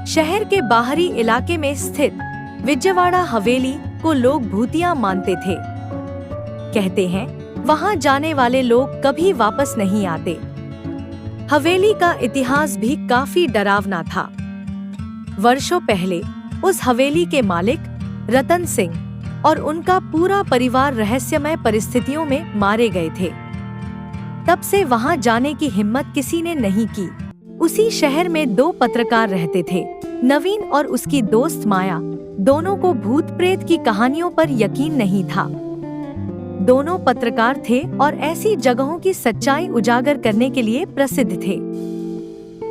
शहर के बाहरी इलाके में स्थित विजयवाड़ा हवेली को लोग भूतिया मानते थे। कहते हैं वहां जाने वाले लोग कभी वापस नहीं आते। हवेली का इतिहास भी काफी डरावना था। वर्षों पहले उस हवेली के मालिक रतन सिंह और उनका पूरा परिवार रहस्यमय परिस्थितियों में मारे गए थे। तब से वहां जाने की हिम्मत किसी ने नहीं की। उसी शहर में 2 पत्रकार रहते थे, नवीन और उसकी दोस्त माया। दोनों को भूत प्रेत की कहानियों पर यकीन नहीं था। दोनों पत्रकार थे और ऐसी जगहों की सच्चाई उजागर करने के लिए प्रसिद्ध थे।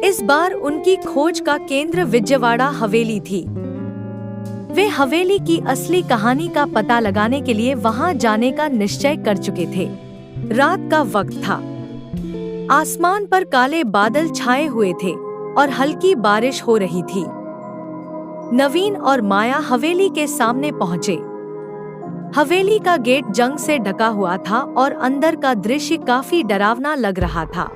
इस बार उनकी खोज का केंद्र विजयवाड़ा हवेली थी। वे हवेली की असली कहानी का पता लगाने के लिए वहां जाने का निश्चय कर चुके थे। रात का वक्त था। आसमान पर काले बादल छाए हुए थे और हल्की बारिश हो रही थी। नवीन और माया हवेली के सामने पहुंचे। हवेली का गेट जंग से ढका हुआ था और अंदर का दृश्य काफी डरावना लग रहा था।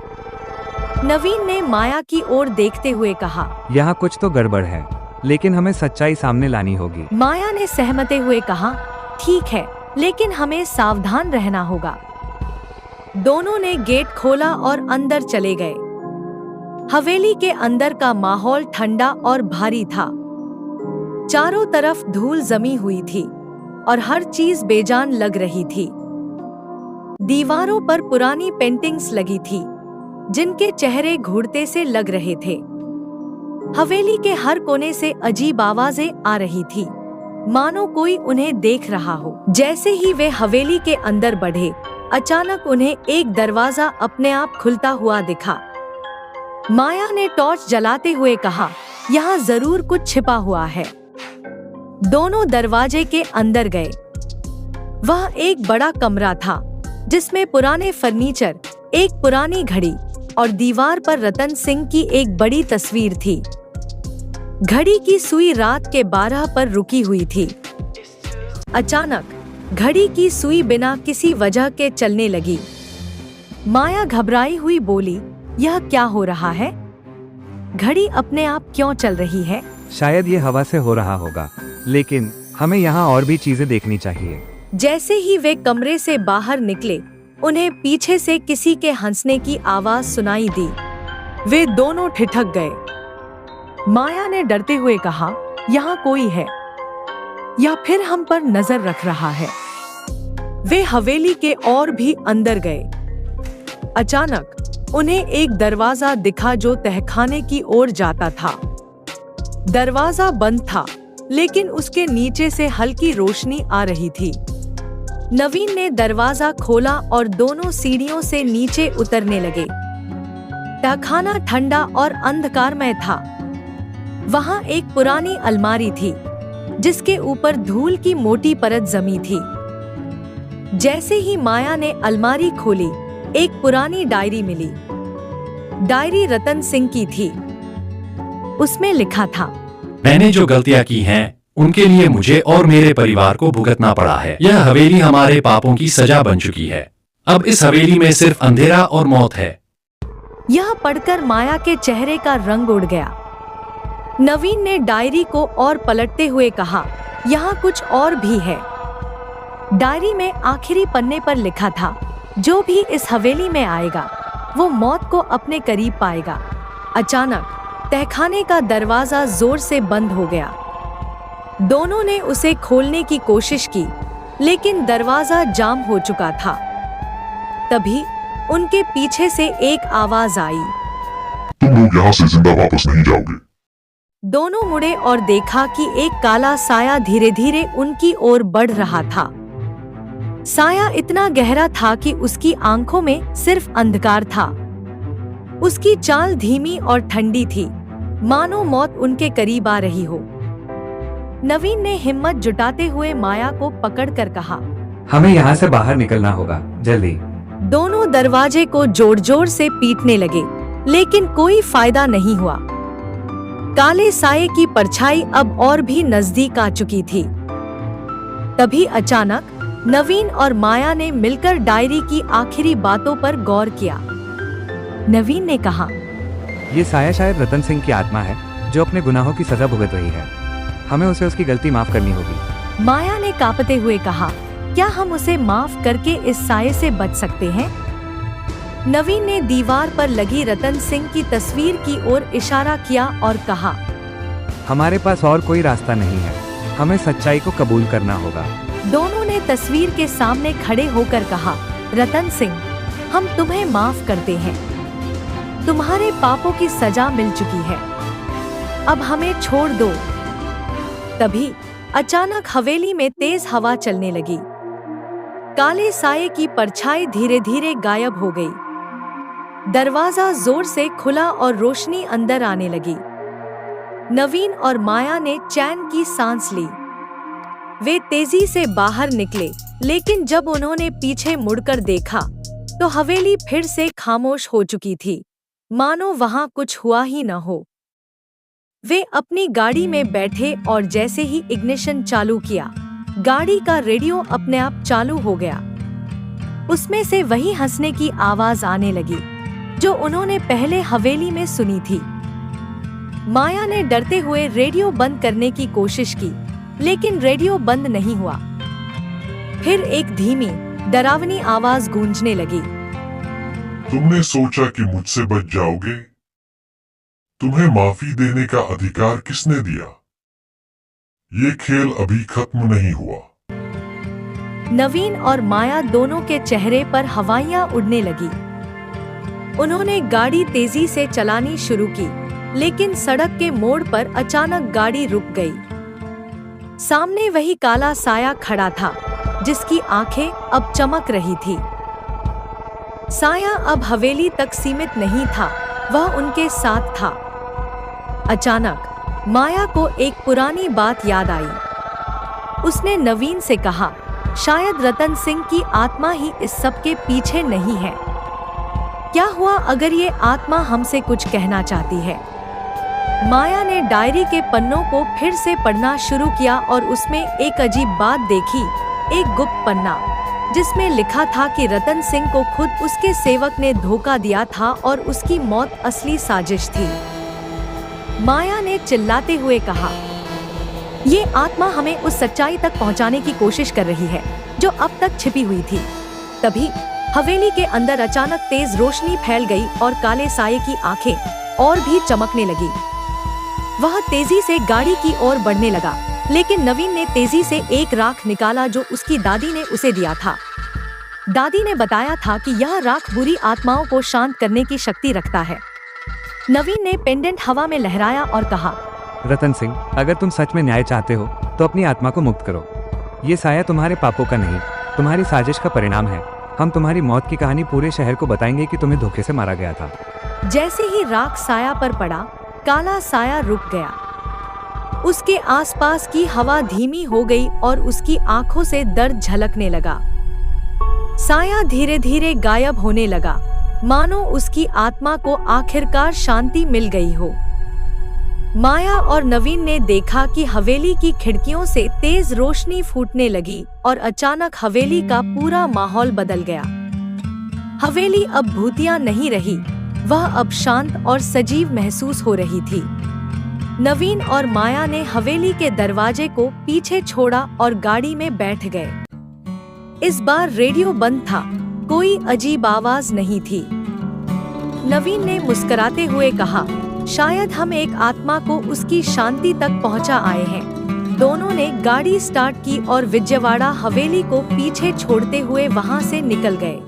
नवीन ने माया की ओर देखते हुए कहा, यहाँ कुछ तो गड़बड़ है, लेकिन हमें सच्चाई सामने लानी होगी। माया ने सहमते हुए कहा, ठीक है, लेकिन हमें सावधान रहना होगा। दोनों ने गेट खोला और अंदर चले गए। हवेली के अंदर का माहौल ठंडा और भारी था। चारों तरफ धूल जमी हुई थी और हर चीज बेजान लग रही थी। दीवारों पर पुरानी पेंटिंग्स लगी थी, जिनके चेहरे घूरते से लग रहे थे। हवेली के हर कोने से अजीब आवाजें आ रही थी, मानो कोई उन्हें देख रहा हो। जैसे ही वे हवेली के अंदर बढ़े, अचानक उन्हें एक दरवाजा अपने आप खुलता हुआ दिखा। माया ने टॉर्च जलाते हुए कहा, यहाँ जरूर कुछ छिपा हुआ है। दोनों दरवाजे के अंदर गए। वह एक बड़ा कमरा था, जिसमें पुराने फर्नीचर, एक पुरानी घड़ी और दीवार पर रतन सिंह की एक बड़ी तस्वीर थी। घड़ी की सुई रात के 12 पर रुकी हुई थी। अचानक घड़ी की सुई बिना किसी वजह के चलने लगी। माया घबराई हुई बोली, यह क्या हो रहा है? घड़ी अपने आप क्यों चल रही है? शायद ये हवा से हो रहा होगा, लेकिन हमें यहाँ और भी चीजें देखनी चाहिए। जैसे ही वे कमरे से बाहर निकले, उन्हें पीछे से किसी के हंसने की आवाज सुनाई दी। वे दोनों ठिठक गए। माया ने डरते हुए कहा, यहाँ कोई है या फिर हम पर नजर रख रहा है। वे हवेली के और भी अंदर गए। अचानक उन्हें एक दरवाजा दिखा जो तहखाने की ओर जाता था। दरवाजा बंद था, लेकिन उसके नीचे से हल्की रोशनी आ रही थी। नवीन ने दरवाजा खोला और दोनों सीढ़ियों से नीचे उतरने लगे। तहखाना ठंडा और अंधकारमय था। वहां एक पुरानी अलमारी थी, जिसके ऊपर धूल की मोटी परत जमी थी। जैसे ही माया ने अलमारी खोली, एक पुरानी डायरी मिली। डायरी रतन सिंह की थी। उसमें लिखा था, मैंने जो गलतियां की हैं, उनके लिए मुझे और मेरे परिवार को भुगतना पड़ा है। यह हवेली हमारे पापों की सजा बन चुकी है। अब इस हवेली में सिर्फ अंधेरा और मौत है। यह पढ़कर माया के चेहरे का रंग उड़ गया। नवीन ने डायरी को और पलटते हुए कहा, यहाँ कुछ और भी है। डायरी में आखिरी पन्ने पर लिखा था, जो भी इस हवेली में आएगा, वो मौत को अपने करीब पाएगा। अचानक तहखाने का दरवाजा जोर से बंद हो गया। दोनों ने उसे खोलने की कोशिश की, लेकिन दरवाजा जाम हो चुका था। तभी उनके पीछे से एक आवाज आई, तुम लोग यहाँ से जिंदा वापस नहीं जाओगे। दोनों मुड़े और देखा कि एक काला साया धीरे धीरे उनकी ओर बढ़ रहा था। साया इतना गहरा था कि उसकी आंखों में सिर्फ अंधकार था। उसकी चाल धीमी और ठंडी थी, मानो मौत उनके करीब आ रही हो। नवीन ने हिम्मत जुटाते हुए माया को पकड़कर कहा, हमें यहाँ से बाहर निकलना होगा, जल्दी। दोनों दरवाजे को जोर जोर से पीटने लगे, लेकिन कोई फायदा नहीं हुआ। काले साये की परछाई अब और भी नजदीक आ चुकी थी। तभी अचानक नवीन और माया ने मिलकर डायरी की आखिरी बातों पर गौर किया। नवीन ने कहा, ये साया शायद रतन सिंह की आत्मा है। जो अपने गुनाहों की सजा भुगत रही है। हमें उसे उसकी गलती माफ करनी होगी। माया ने कांपते हुए कहा, क्या हम उसे माफ करके इस साये से बच सकते हैं? नवीन ने दीवार पर लगी रतन सिंह की तस्वीर की ओर इशारा किया और कहा, हमारे पास और कोई रास्ता नहीं है, हमें सच्चाई को कबूल करना होगा। दोनों ने तस्वीर के सामने खड़े होकर कहा, रतन सिंह, हम तुम्हें माफ करते हैं। तुम्हारे पापों की सजा मिल चुकी है, अब हमें छोड़ दो। तभी अचानक हवेली में तेज हवा चलने लगी। काले साये की परछाई धीरे धीरे गायब हो गई। दरवाजा जोर से खुला और रोशनी अंदर आने लगी। नवीन और माया ने चैन की सांस ली। वे तेजी से बाहर निकले, लेकिन जब उन्होंने पीछे मुड़कर देखा तो हवेली फिर से खामोश हो चुकी थी, मानो वहां कुछ हुआ ही न हो। वे अपनी गाड़ी में बैठे और जैसे ही इग्निशन चालू किया, गाड़ी का रेडियो अपने आप चालू हो गया। उसमें से वही हंसने की आवाज आने लगी जो उन्होंने पहले हवेली में सुनी थी। माया ने डरते हुए रेडियो बंद करने की कोशिश की, लेकिन रेडियो बंद नहीं हुआ। फिर एक धीमी, डरावनी आवाज गूंजने लगी, तुमने सोचा कि मुझसे बच जाओगे? तुम्हें माफी देने का अधिकार किसने दिया? ये खेल अभी खत्म नहीं हुआ। नवीन और माया दोनों के चेहरे पर हवाइयां उड़ने लगी। उन्होंने गाड़ी तेजी से चलानी शुरू की, लेकिन सड़क के मोड़ पर अचानक गाड़ी रुक गई। सामने वही काला साया खड़ा था, जिसकी आंखें अब चमक रही थी। साया अब हवेली तक सीमित नहीं था, वह उनके साथ था। अचानक माया को एक पुरानी बात याद आई। उसने नवीन से कहा, शायद रतन सिंह की आत्मा ही इस सब के पीछे नहीं है। क्या हुआ अगर ये आत्मा हमसे कुछ कहना चाहती है? माया ने डायरी के पन्नों को फिर से पढ़ना शुरू किया और उसमें एक अजीब बात देखी, एक गुप्त पन्ना जिसमें लिखा था कि रतन सिंह को खुद उसके सेवक ने धोखा दिया था और उसकी मौत असली साजिश थी। माया ने चिल्लाते हुए कहा, ये आत्मा हमें उस सच्चाई तक पहुंचाने की कोशिश कर रही है जो अब तक छिपी हुई थी। तभी हवेली के अंदर अचानक तेज रोशनी फैल गई और काले साये की आंखें और भी चमकने लगी। वह तेजी से गाड़ी की ओर बढ़ने लगा, लेकिन नवीन ने तेजी से एक राख निकाला जो उसकी दादी ने उसे दिया था। दादी ने बताया था कि यह राख बुरी आत्माओं को शांत करने की शक्ति रखता है। नवीन ने पेंडेंट हवा में लहराया और कहा, रतन सिंह, अगर तुम सच में न्याय चाहते हो तो अपनी आत्मा को मुक्त करो। ये साया तुम्हारे पापों का नहीं, तुम्हारी साजिश का परिणाम है। हम तुम्हारी मौत की कहानी पूरे शहर को बताएंगे कि तुम्हें धोखे से मारा गया था। जैसे ही राख साया पर पड़ा, काला साया रुक गया। उसके आसपास की हवा धीमी हो गई और उसकी आंखों से दर्द झलकने लगा। साया धीरे धीरे गायब होने लगा, मानो उसकी आत्मा को आखिरकार शांति मिल गई हो। माया और नवीन ने देखा कि हवेली की खिड़कियों से तेज रोशनी फूटने लगी और अचानक हवेली का पूरा माहौल बदल गया। हवेली अब भूतिया नहीं रही, वह अब शांत और सजीव महसूस हो रही थी। नवीन और माया ने हवेली के दरवाजे को पीछे छोड़ा और गाड़ी में बैठ गए। इस बार रेडियो बंद था, कोई अजीब आवाज नहीं थी। नवीन ने मुस्कुराते हुए कहा, शायद हम एक आत्मा को उसकी शांति तक पहुंचा आए हैं। दोनों ने गाड़ी स्टार्ट की और विजयवाड़ा हवेली को पीछे छोड़ते हुए वहां से निकल गए।